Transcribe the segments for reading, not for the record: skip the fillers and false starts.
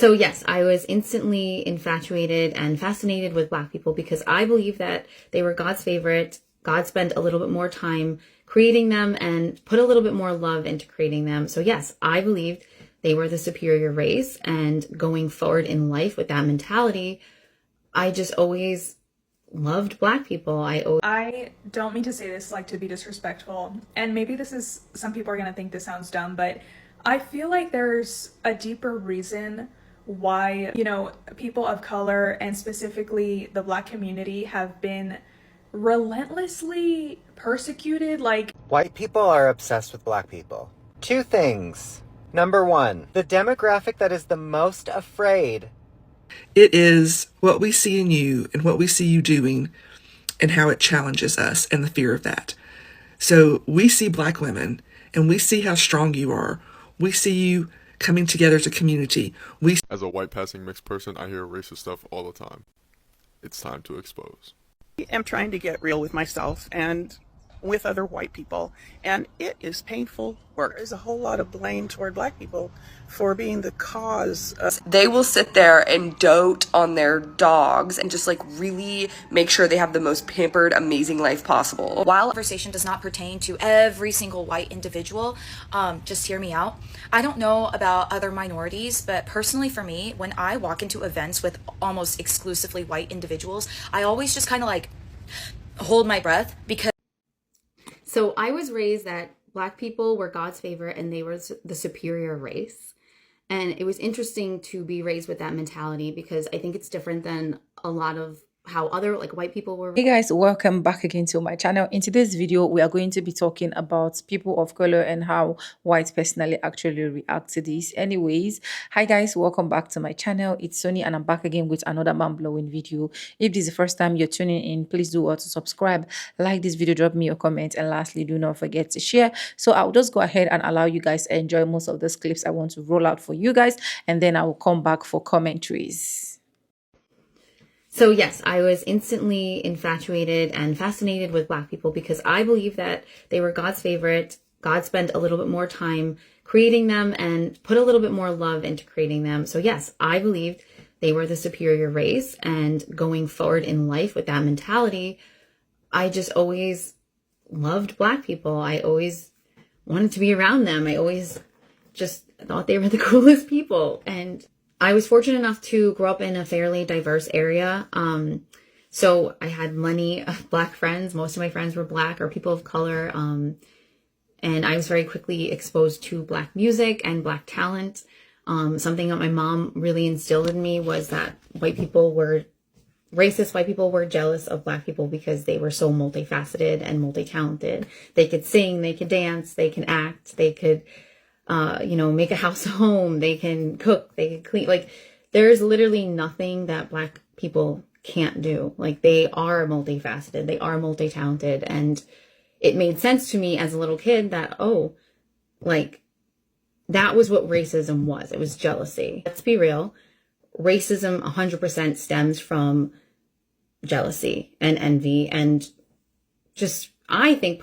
So yes, I was instantly infatuated and fascinated with Black people because I believe that they were God's favorite. God spent a little bit more time creating them and put a little bit more love into creating them. So yes, I believed they were the superior race, and going forward in life with that mentality, I just always loved Black people. I don't mean to say this like to be disrespectful, and maybe this is, some people are gonna think this sounds dumb, but I feel like there's a deeper reason why, people of color and specifically the Black community have been relentlessly persecuted. Like, white people are obsessed with Black people. Two things. Number one, the demographic that is the most afraid. It is what we see in you and what we see you doing and how it challenges us and the fear of that. So we see Black women and we see how strong you are. We see you coming together as a community. As a white passing mixed person, I hear racist stuff all the time. It's time to expose. I am trying to get real with myself and with other white people, and it is painful work. There's a whole lot of blame toward Black people for being the cause of... They will sit there and dote on their dogs and just like really make sure they have the most pampered, amazing life possible. While conversation does not pertain to every single white individual, just hear me out. I don't know about other minorities, but personally for me, when I walk into events with almost exclusively white individuals, I always just kind of like hold my breath because... So I was raised that Black people were God's favorite and they were the superior race. And it was interesting to be raised with that mentality because I think it's different than a lot of how other white people were. Hey guys, welcome back again to my channel. In today's video, we are going to be talking about people of color and how whites personally actually react to this. Anyways, hi guys, welcome back to my channel. It's Sony and I'm back again with another mind-blowing video. If this is the first time you're tuning in, please do also subscribe, like this video, drop me your comment, and lastly, do not forget to share. So I'll just go ahead and allow you guys to enjoy most of those clips I want to roll out for you guys, and then I will come back for commentaries. So yes, I was instantly infatuated and fascinated with Black people because I believe that they were God's favorite. God spent a little bit more time creating them and put a little bit more love into creating them. So yes, I believed they were the superior race, and going forward in life with that mentality, I just always loved Black people. I always wanted to be around them. I always just thought they were the coolest people. And I was fortunate enough to grow up in a fairly diverse area. So I had many Black friends. Most of my friends were Black or people of color. And I was very quickly exposed to Black music and Black talent. Something that my mom really instilled in me was that white people were racist. White people were jealous of Black people because they were so multifaceted and multi-talented. They could sing, they could dance, they can act, they could make a house a home, they can cook, they can clean. Like, there's literally nothing that Black people can't do. Like, they are multifaceted, they are multi-talented. And it made sense to me as a little kid that, that was what racism was. It was jealousy. Let's be real. Racism 100% stems from jealousy and envy. And just, I think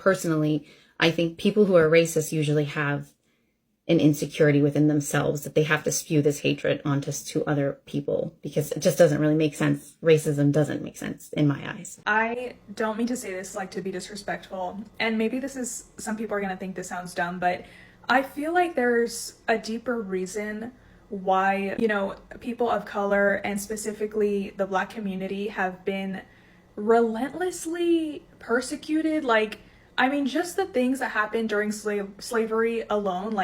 people who are racist usually have an insecurity within themselves that they have to spew this hatred onto to other people, because it just doesn't really make sense. Racism doesn't make sense in my eyes. I don't mean to say this like to be disrespectful, and maybe this is, some people are gonna think this sounds dumb, but I feel like there's a deeper reason why, people of color and specifically the Black community have been relentlessly persecuted. Like, I mean, just the things that happened during slavery alone,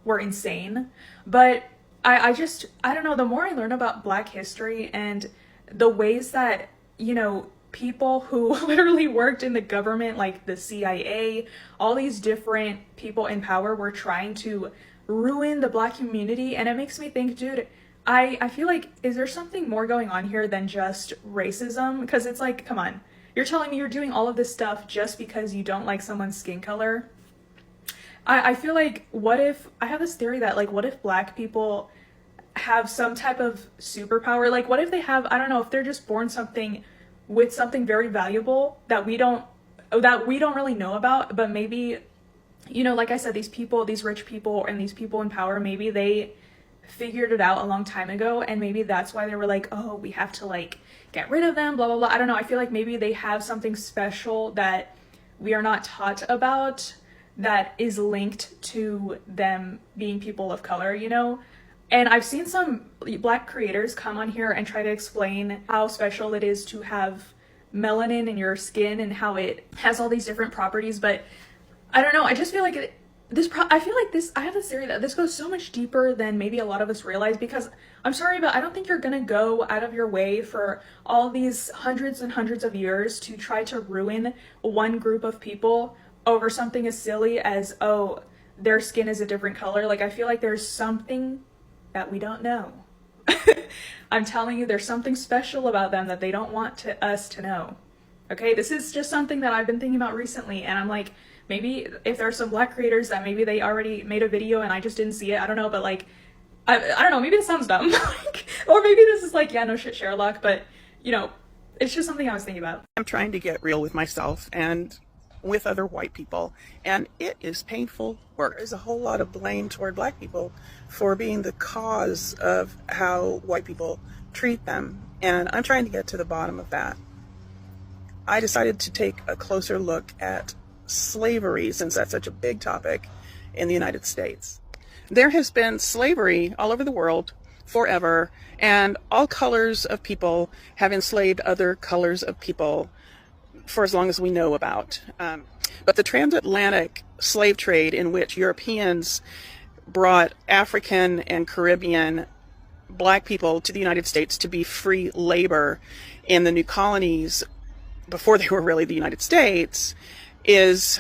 were insane. But I don't know, the more I learn about Black history and the ways that, people who literally worked in the government, like the CIA, all these different people in power were trying to ruin the Black community. And it makes me think, dude, I feel like, is there something more going on here than just racism? Because it's like, come on, you're telling me you're doing all of this stuff just because you don't like someone's skin color? I feel like, what if, I have this theory that, what if Black people have some type of superpower? Like, what if they have, I don't know, if they're just born with something very valuable that we don't really know about, but maybe, like I said, these rich people and these people in power, maybe they figured it out a long time ago, and maybe that's why they were like, oh, we have to like get rid of them, blah blah blah. I don't know. I feel like maybe they have something special that we are not taught about that is linked to them being people of color, you know? And I've seen some Black creators come on here and try to explain how special it is to have melanin in your skin and how it has all these different properties, but I don't know. I just feel like I feel like I have this theory that this goes so much deeper than maybe a lot of us realize, because I'm sorry, but I don't think you're gonna go out of your way for all these hundreds and hundreds of years to try to ruin one group of people over something as silly as, oh, their skin is a different color. Like, I feel like there's something that we don't know. I'm telling you, there's something special about them that they don't want us to know. Okay, this is just something that I've been thinking about recently, and I'm like, maybe if there are some Black creators that maybe they already made a video and I just didn't see it, I don't know, but like, I don't know, maybe this sounds dumb, like, or maybe this is like, yeah, no shit, Sherlock, but, you know, it's just something I was thinking about. I'm trying to get real with myself and with other white people, and it is painful work. There's a whole lot of blame toward Black people for being the cause of how white people treat them, and I'm trying to get to the bottom of that. I decided to take a closer look at slavery, since that's such a big topic in the United States. There has been slavery all over the world forever, and all colors of people have enslaved other colors of people for as long as we know about. But the transatlantic slave trade, in which Europeans brought African and Caribbean Black people to the United States to be free labor in the new colonies before they were really the United States, is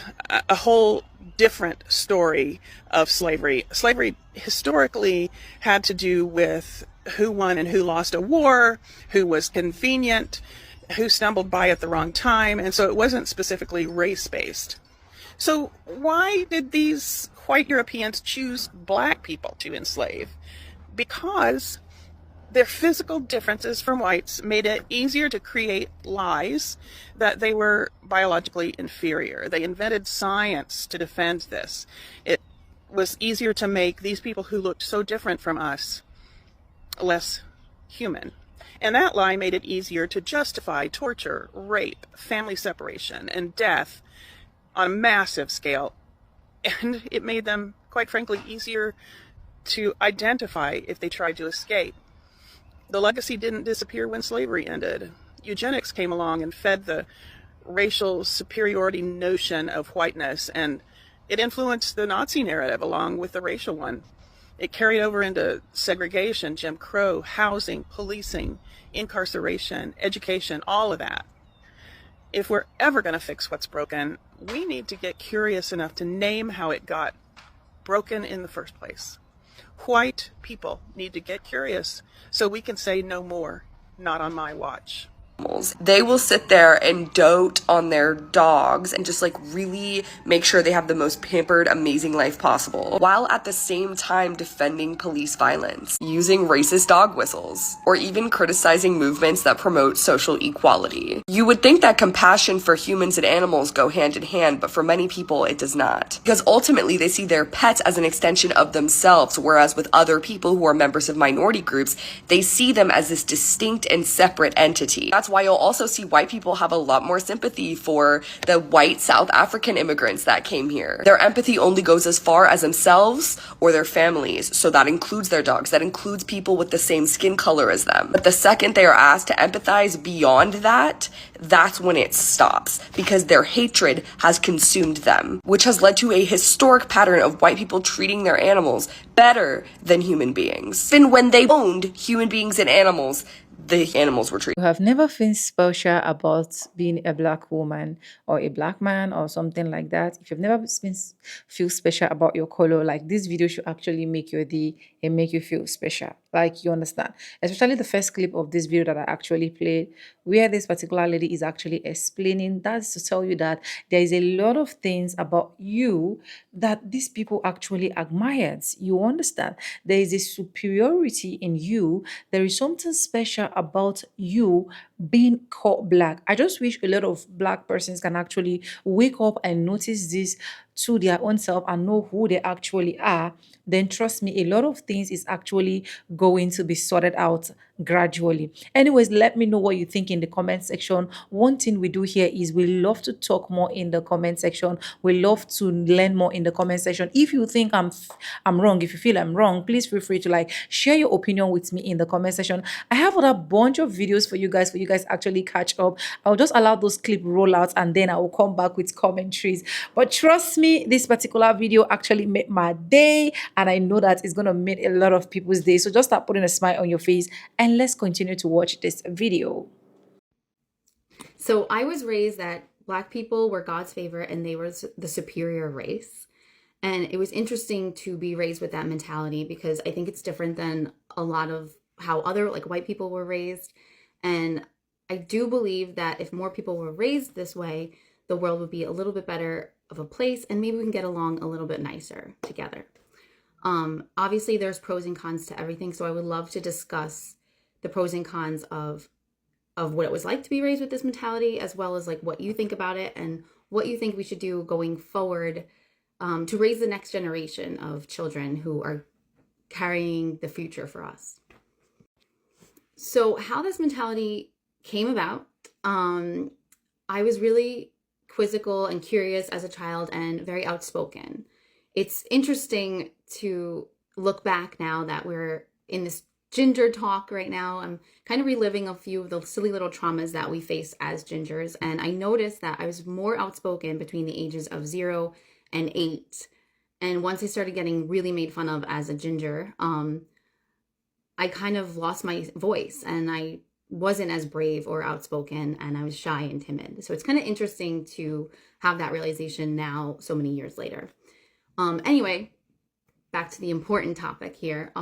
a whole different story of slavery. Slavery historically had to do with who won and who lost a war, who was convenient, who stumbled by at the wrong time, and so it wasn't specifically race-based. So why did these white Europeans choose Black people to enslave? Because their physical differences from whites made it easier to create lies that they were biologically inferior. They invented science to defend this. It was easier to make these people who looked so different from us less human. And that lie made it easier to justify torture, rape, family separation, and death on a massive scale. And it made them, quite frankly, easier to identify if they tried to escape. The legacy didn't disappear when slavery ended. Eugenics came along and fed the racial superiority notion of whiteness, and it influenced the Nazi narrative along with the racial one. It carried over into segregation, Jim Crow, housing, policing, incarceration, education, all of that. If we're ever going to fix what's broken, we need to get curious enough to name how it got broken in the first place. White people need to get curious so we can say no more, not on my watch. They will sit there and dote on their dogs and just like really make sure they have the most pampered, amazing life possible, while at the same time defending police violence, using racist dog whistles, or even criticizing movements that promote social equality. You would think that compassion for humans and animals go hand in hand, but for many people it does not. Because ultimately they see their pets as an extension of themselves, whereas with other people who are members of minority groups, they see them as this distinct and separate entity. That's why you'll also see white people have a lot more sympathy for the white South African immigrants that came here. Their empathy only goes as far as themselves or their families, so that includes their dogs, that includes people with the same skin color as them. But the second they are asked to empathize beyond that, that's when it stops, because their hatred has consumed them, which has led to a historic pattern of white people treating their animals better than human beings. Even when they owned human beings and animals, the animals were treated. You have never been special about being a Black woman or a Black man or something like that. If you've never been feel special about your color, like this video should actually make your day and make you feel special. Like, you understand? Especially the first clip of this video that I actually played, where this particular lady is actually explaining, that's to tell you that there is a lot of things about you that these people actually admired. You understand? There is a superiority in you. There is something special about you being called black. I just wish a lot of black persons can actually wake up and notice this to their own self and know who they actually are. Then trust me, a lot of things is actually going to be sorted out gradually. Anyways, let me know what you think in the comment section. One thing we do here is we love to talk more in the comment section. We love to learn more in the comment section. If you think I'm wrong, if you feel I'm wrong, please feel free to like share your opinion with me in the comment section. I have a bunch of videos for you guys actually catch up. I'll just allow those clip rollouts and then I will come back with commentaries. But trust me, this particular video actually made my day, and I know that it's gonna make a lot of people's day. So just start putting a smile on your face and let's continue to watch this video. So I was raised that Black people were God's favorite and they were the superior race. And it was interesting to be raised with that mentality because I think it's different than a lot of how other like white people were raised. And I do believe that if more people were raised this way, the world would be a little bit better of a place and maybe we can get along a little bit nicer together. Obviously there's pros and cons to everything. So I would love to discuss the pros and cons of what it was like to be raised with this mentality, as well as like what you think about it and what you think we should do going forward to raise the next generation of children who are carrying the future for us. So how this mentality came about, I was really quizzical and curious as a child and very outspoken. It's interesting to look back now that we're in this ginger talk right now. I'm kind of reliving a few of the silly little traumas that we face as gingers. And I noticed that I was more outspoken between the ages of 0 and 8. And once I started getting really made fun of as a ginger, I kind of lost my voice and I wasn't as brave or outspoken and I was shy and timid. So it's kind of interesting to have that realization now so many years later. Anyway, back to the important topic here.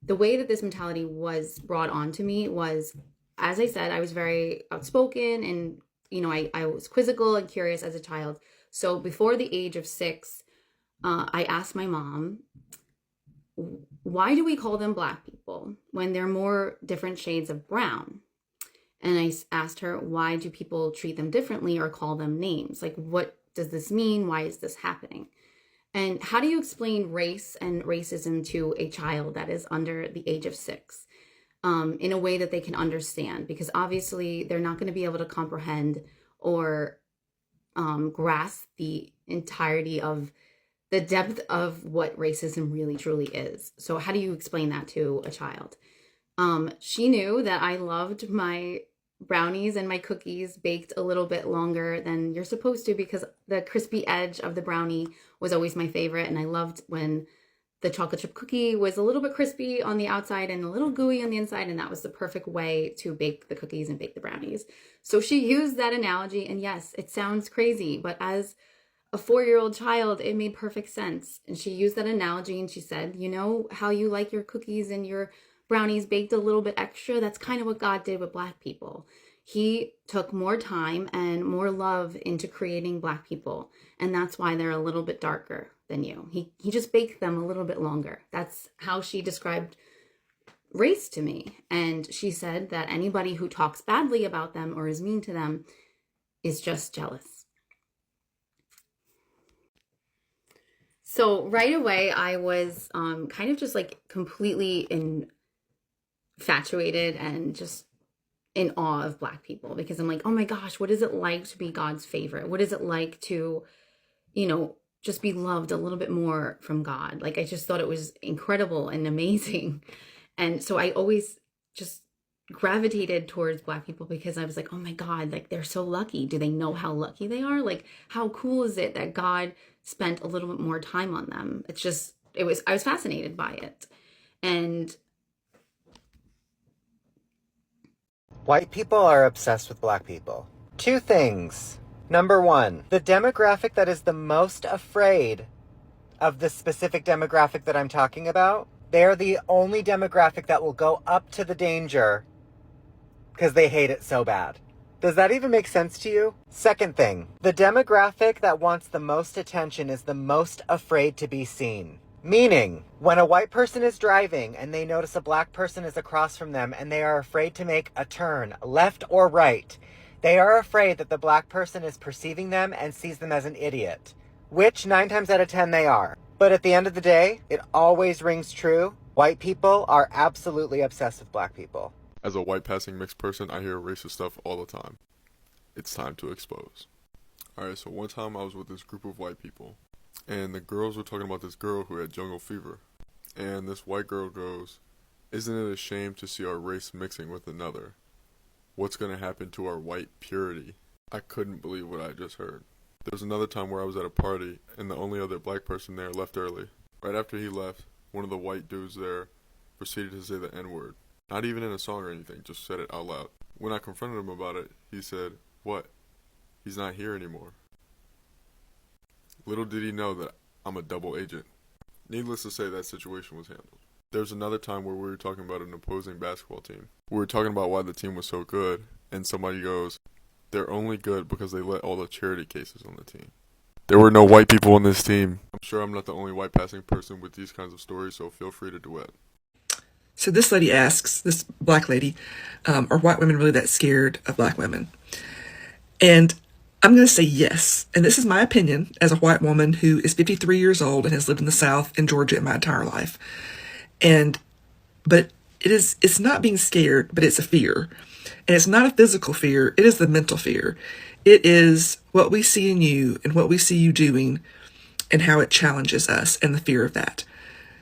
The way that this mentality was brought on to me was, as I said, I was very outspoken and, you know, I was quizzical and curious as a child. So before the age of 6, I asked my mom, why do we call them Black people when they're more different shades of brown? And I asked her, why do people treat them differently or call them names? Like, what does this mean? Why is this happening? And how do you explain race and racism to a child that is under the age of 6 in a way that they can understand? Because obviously they're not going to be able to comprehend or grasp the entirety of the depth of what racism really truly is. So how do you explain that to a child? She knew that I loved my brownies and my cookies baked a little bit longer than you're supposed to because the crispy edge of the brownie was always my favorite. And I loved when the chocolate chip cookie was a little bit crispy on the outside and a little gooey on the inside. And that was the perfect way to bake the cookies and bake the brownies. So she used that analogy. And yes, it sounds crazy, but as a 4-year-old child, it made perfect sense. And she used that analogy and she said, you know how you like your cookies and your brownies baked a little bit extra? That's kind of what God did with Black people. He took more time and more love into creating Black people. And that's why they're a little bit darker than you. He just baked them a little bit longer. That's how she described race to me. And she said that anybody who talks badly about them or is mean to them is just jealous. So right away, I was kind of just like completely infatuated and just in awe of Black people because I'm like, oh my gosh, what is it like to be God's favorite? What is it like to, you know, just be loved a little bit more from God? Like, I just thought it was incredible and amazing. And so I always just gravitated towards Black people because I was like, oh my God, like they're so lucky. Do they know how lucky they are? Like, how cool is it that God spent a little bit more time on them? I was fascinated by it. And White people are obsessed with Black people. 2 things. Number 1, the demographic that is the most afraid of the specific demographic that I'm talking about, they're the only demographic that will go up to the danger because they hate it so bad. Does that even make sense to you? Second thing, the demographic that wants the most attention is the most afraid to be seen. Meaning, when a white person is driving and they notice a black person is across from them and they are afraid to make a turn, left or right, they are afraid that the black person is perceiving them and sees them as an idiot, which 9 times out of 10 they are. But at the end of the day, it always rings true. White people are absolutely obsessed with black people. As a white passing mixed person, I hear racist stuff all the time. It's time to expose. Alright, so one time I was with this group of white people, and the girls were talking about this girl who had jungle fever. And this white girl goes, "Isn't it a shame to see our race mixing with another? What's going to happen to our white purity?" I couldn't believe what I just heard. There was another time where I was at a party, and the only other black person there left early. Right after he left, one of the white dudes there proceeded to say the N-word. Not even in a song or anything, just said it out loud. When I confronted him about it, he said, "What? He's not here anymore." Little did he know that I'm a double agent. Needless to say, that situation was handled. There was another time where we were talking about an opposing basketball team. We were talking about why the team was so good, and somebody goes, "They're only good because they let all the charity cases on the team." There were no white people on this team. I'm sure I'm not the only white passing person with these kinds of stories, so feel free to duet. So this lady asks, this black lady, are white women really that scared of black women? And I'm going to say yes. And this is my opinion as a white woman who is 53 years old and has lived in the South in Georgia my entire life. But it's not being scared, but it's a fear. And it's not a physical fear. It is the mental fear. It is what we see in you and what we see you doing and how it challenges us and the fear of that.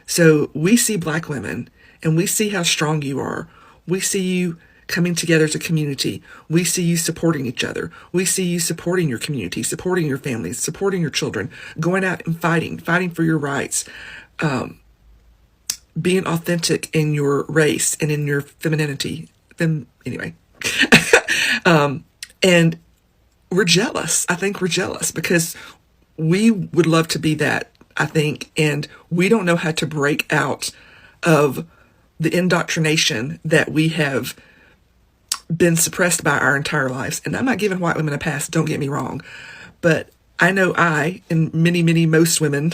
So we see black women and we see how strong you are. We see you coming together as a community. We see you supporting each other. We see you supporting your community, supporting your families, supporting your children, going out and fighting for your rights, being authentic in your race and in your femininity. Anyway. And we're jealous. I think we're jealous because we would love to be that, I think, and we don't know how to break out of the indoctrination that we have been suppressed by our entire lives. And I'm not giving white women a pass, don't get me wrong. But I know I, and most women,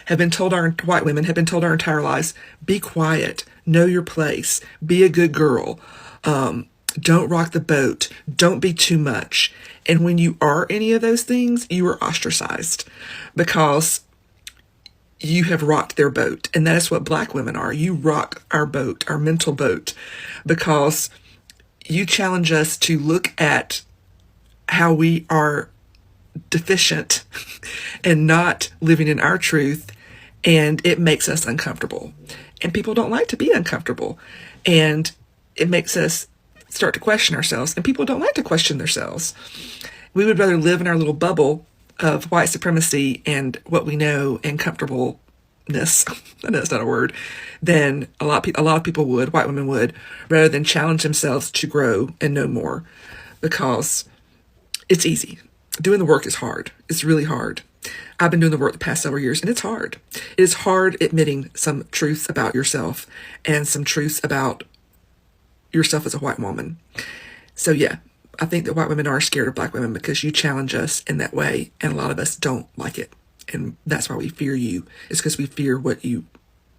white women have been told our entire lives, be quiet, know your place, be a good girl, don't rock the boat, don't be too much. And when you are any of those things, you are ostracized because you have rocked their boat. And that is what black women are. You rock our boat, our mental boat, because you challenge us to look at how we are deficient and not living in our truth, and it makes us uncomfortable. And people don't like to be uncomfortable. And it makes us start to question ourselves, and people don't like to question themselves. We would rather live in our little bubble of white supremacy and what we know and comfortableness. I know that's not a word. Than a lot of people would, white women would, rather than challenge themselves to grow and know more, because it's easy. Doing the work is hard. It's really hard. I've been doing the work the past several years, and it's hard. It is hard admitting some truths about yourself and some truths about yourself as a white woman. So yeah, I think that white women are scared of black women because you challenge us in that way, and a lot of us don't like it. And that's why we fear you. It's because we fear what you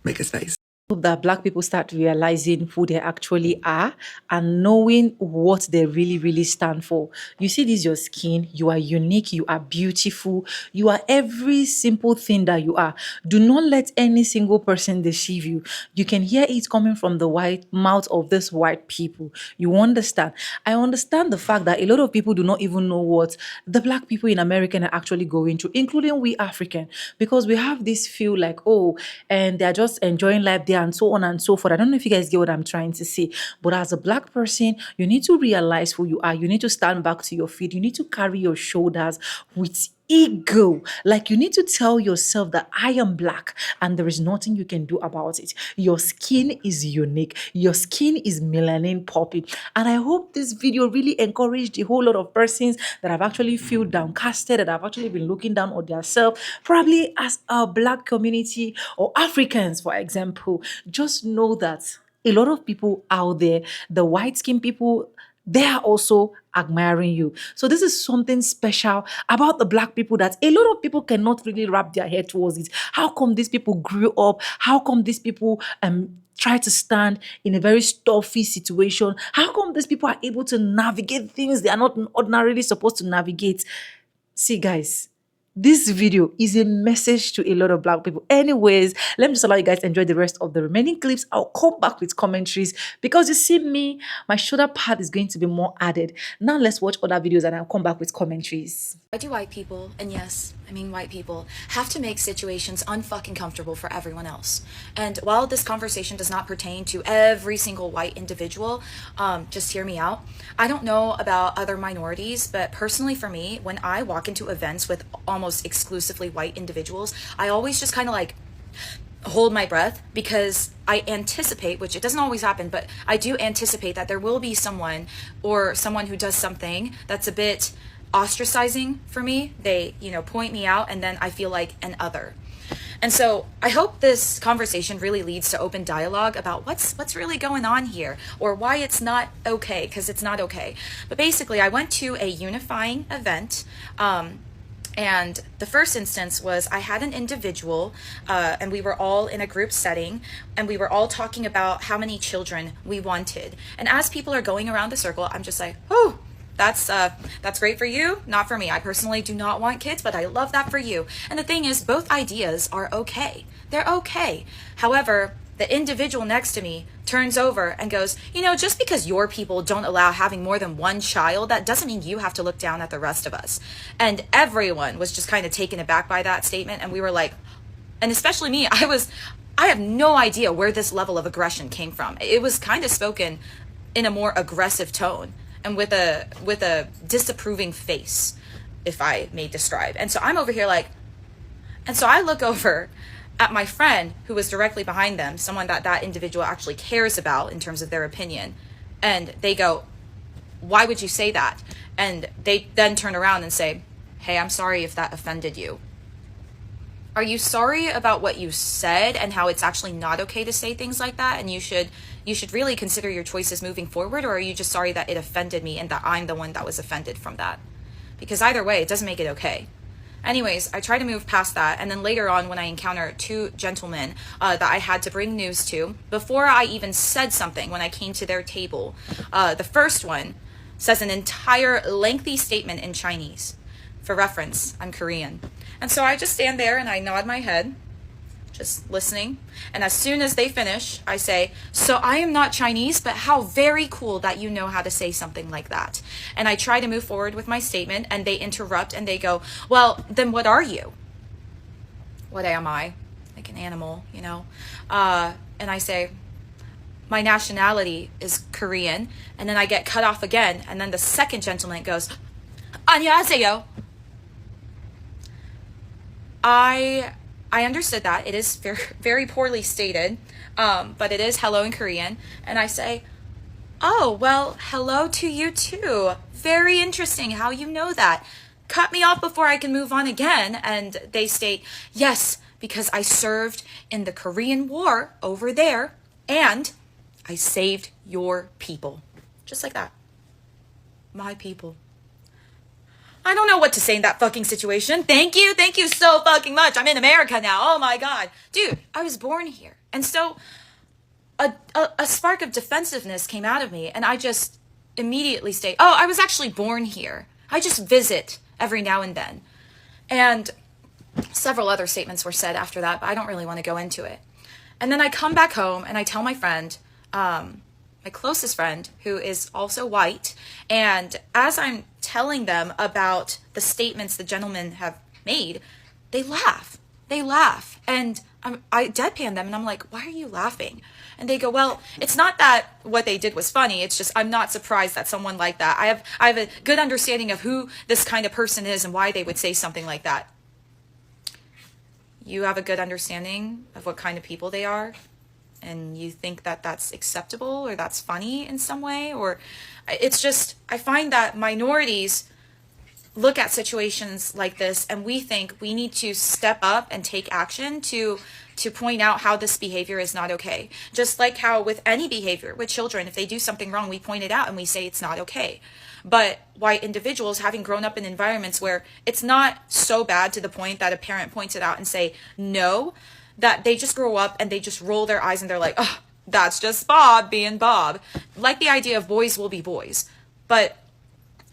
make us face. Hope that black people start realizing who they actually are and knowing what they really stand for. You see, this is your skin. You are unique. You are beautiful. You are every simple thing that you are. Do not let any single person deceive you. You can hear it coming from the white mouth of these white people. You understand? I understand the fact that a lot of people do not even know what the black people in America are actually going through, including we African, because we have this feel like, oh, and they're just enjoying life there and so on and so forth. I don't know if you guys get what I'm trying to say, but as a black person, you need to realize who you are. You need to stand back to your feet. You need to carry your shoulders with ego. Like, you need to tell yourself that I am black and there is nothing you can do about it. Your skin is unique. Your skin is melanin popping. And I hope this video really encouraged a whole lot of persons that have actually feel downcasted, that have actually been looking down on themselves, probably as a black community or Africans, for example. Just know that a lot of people out there, the white skin people, they are also admiring you. So this is something special about the Black people that a lot of people cannot really wrap their head towards it. How come these people grew up? How come these people try to stand in a very stuffy situation? How come these people are able to navigate things they are not ordinarily supposed to navigate? See, guys, this video is a message to a lot of Black people. Anyways, let me just allow you guys to enjoy the rest of the remaining clips. I'll come back with commentaries because you see me, my shoulder pad is going to be more added. Now let's watch other videos and I'll come back with commentaries. Why do white people, and yes, I mean white people, have to make situations unfucking comfortable for everyone else? And while this conversation does not pertain to every single white individual, just hear me out. I don't know about other minorities, but personally for me, when I walk into events with almost exclusively white individuals, I always just kind of like hold my breath because I anticipate, which it doesn't always happen, but I do anticipate that there will be someone who does something that's a bit ostracizing for me. They, point me out and then I feel like an other. And so I hope this conversation really leads to open dialogue about what's really going on here or why it's not okay, because it's not okay. But basically I went to a unifying event, and the first instance was I had an individual and we were all in a group setting and we were all talking about how many children we wanted. And as people are going around the circle, I'm just like, oh, that's great for you, not for me. I personally do not want kids, but I love that for you. And the thing is, both ideas are okay. They're okay. However, the individual next to me turns over and goes, just because your people don't allow having more than one child, that doesn't mean you have to look down at the rest of us. And everyone was just kind of taken aback by that statement. And we were like, and especially me, I have no idea where this level of aggression came from. It was kind of spoken in a more aggressive tone and with a disapproving face, if I may describe. And so I'm over here like, and so I look over at my friend who was directly behind them, someone that individual actually cares about in terms of their opinion. And they go, why would you say that? And they then turn around and say, hey, I'm sorry if that offended you. Are you sorry about what you said and how it's actually not okay to say things like that? And you should really consider your choices moving forward, or are you just sorry that it offended me and that I'm the one that was offended from that? Because either way, it doesn't make it okay. Anyways, I try to move past that, and then later on when I encounter two gentlemen that I had to bring news to, before I even said something when I came to their table, the first one says an entire lengthy statement in Chinese. For reference, I'm Korean. And so I just stand there and I nod my head, just listening. And as soon as they finish, I say, so I am not Chinese, but how very cool that you know how to say something like that. And I try to move forward with my statement and they interrupt and they go, well, then what are you? What am I? Like an animal, And I say, my nationality is Korean. And then I get cut off again. And then the second gentleman goes, 안녕하세요. I understood that. It is very, very poorly stated, but it is hello in Korean. And I say, oh, well, hello to you too. Very interesting how you know that. Cut me off before I can move on again. And they state, yes, because I served in the Korean War over there and I saved your people. Just like that. My people. I don't know what to say in that fucking situation. Thank you so fucking much. I'm in America now. Oh my God. Dude, I was born here. And so a spark of defensiveness came out of me and I just immediately state, oh, I was actually born here. I just visit every now and then. And several other statements were said after that, but I don't really want to go into it. And then I come back home and I tell my friend, my closest friend, who is also white, and as I'm telling them about the statements the gentlemen have made, they laugh. And I deadpan them and I'm like, why are you laughing? And they go, well, it's not that what they did was funny. It's just I'm not surprised that someone like that. I have a good understanding of who this kind of person is and why they would say something like that. You have a good understanding of what kind of people they are? And you think that that's acceptable or that's funny in some way? Or it's just, I find that minorities look at situations like this and we think we need to step up and take action to point out how this behavior is not okay. Just like how with any behavior with children, if they do something wrong, we point it out and we say it's not okay. But white individuals, having grown up in environments where it's not so bad to the point that a parent points it out and say no, that they just grow up and they just roll their eyes and they're like, oh, that's just Bob being Bob. Like the idea of boys will be boys. But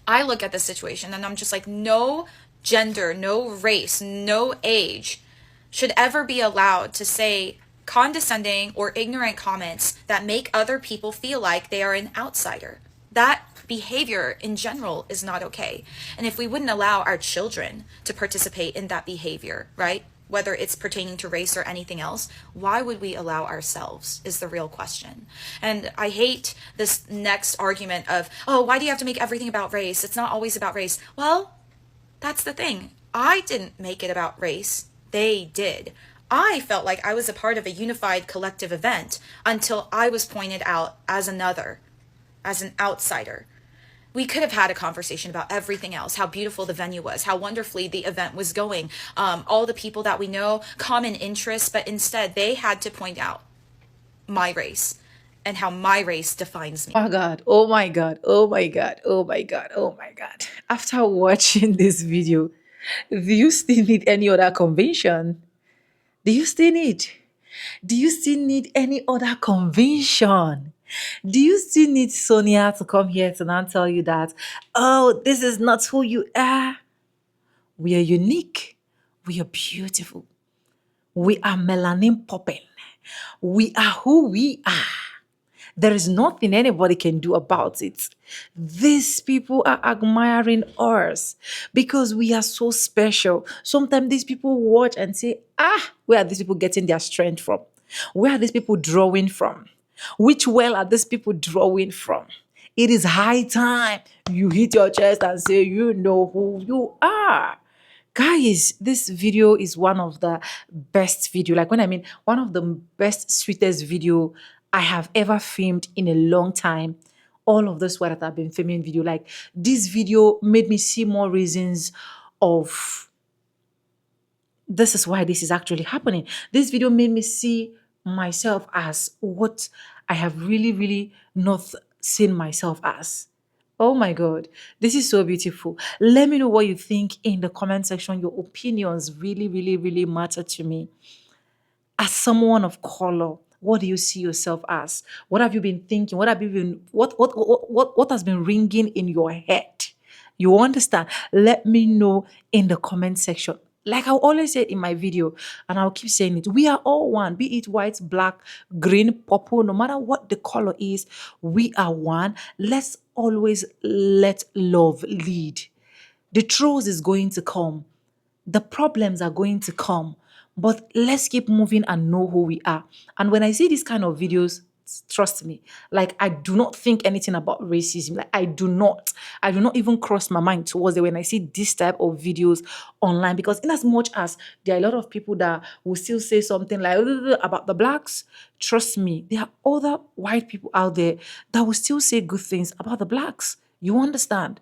I look at the situation and I'm just like, no gender, no race, no age should ever be allowed to say condescending or ignorant comments that make other people feel like they are an outsider. That behavior in general is not okay. And if we wouldn't allow our children to participate in that behavior, right? Whether it's pertaining to race or anything else, why would we allow ourselves is the real question. And I hate this next argument of, oh, why do you have to make everything about race? It's not always about race. Well, that's the thing. I didn't make it about race. They did. I felt like I was a part of a unified collective event until I was pointed out as another, as an outsider. We could have had a conversation about everything else, how beautiful the venue was, how wonderfully the event was going, all the people that we know, common interests, but instead they had to point out my race and how my race defines me. Oh my God. Oh my God. Oh my God. Oh my God. Oh my God. After watching this video, do you still need any other convention? Do you still need? Do you still need any other convention? Do you still need Sonia to come here to now tell you that, oh, this is not who you are? We are unique. We are beautiful. We are melanin popping. We are who we are. There is nothing anybody can do about it. These people are admiring us because we are so special. Sometimes these people watch and say, where are these people getting their strength from? Where are these people drawing from? Which well are these people drawing from? It is high time you hit your chest and say, you know who you are. Guys, this video is one of the best video. Like when I mean one of the best, sweetest video I have ever filmed in a long time. All of this while that I've been filming video, like this video made me see more reasons of this is why this is actually happening. This video made me see myself as what I have really, really not seen myself as. Oh my God, this is so beautiful. Let me know what you think in the comment section. Your opinions really, really, really matter to me. As someone of color, what do you see yourself as? What have you been thinking? What have you been what has been ringing in your head? You understand? Let me know in the comment section. Like I always say in my video, and I'll keep saying it, we are all one, be it white, black, green, purple, no matter what the color is, we are one. Let's always let love lead. The truth is going to come. The problems are going to come, but let's keep moving and know who we are. And when I see these kind of videos, trust me, like I do not think anything about racism. Like I do not even cross my mind towards it when I see this type of videos online, because in as much as there are a lot of people that will still say something like about the blacks, trust me, there are other white people out there that will still say good things about the blacks. You understand?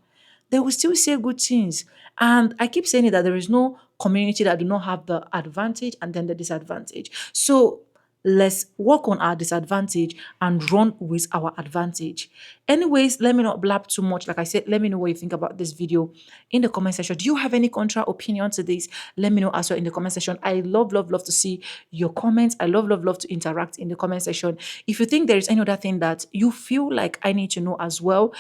They will still say good things. And I keep saying it that there is no community that do not have the advantage and then the disadvantage. So let's work on our disadvantage and run with our advantage. Anyways, let me not blab too much. Like I said, let me know what you think about this video in the comment section. Do you have any contra opinion to this? Let me know as well in the comment section. I love to see your comments. I love to interact in the comment section. If you think there is any other thing that you feel like I need to know as well,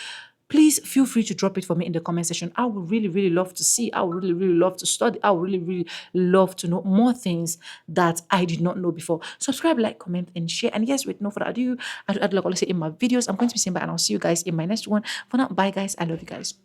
please feel free to drop it for me in the comment section. I would really love to see. I would really love to study. I would really love to know more things that I did not know before. Subscribe, like, comment, and share. And yes, with no further ado, I do like I say in my videos, I'm going to be saying bye, and I'll see you guys in my next one. For now, bye guys. I love you guys.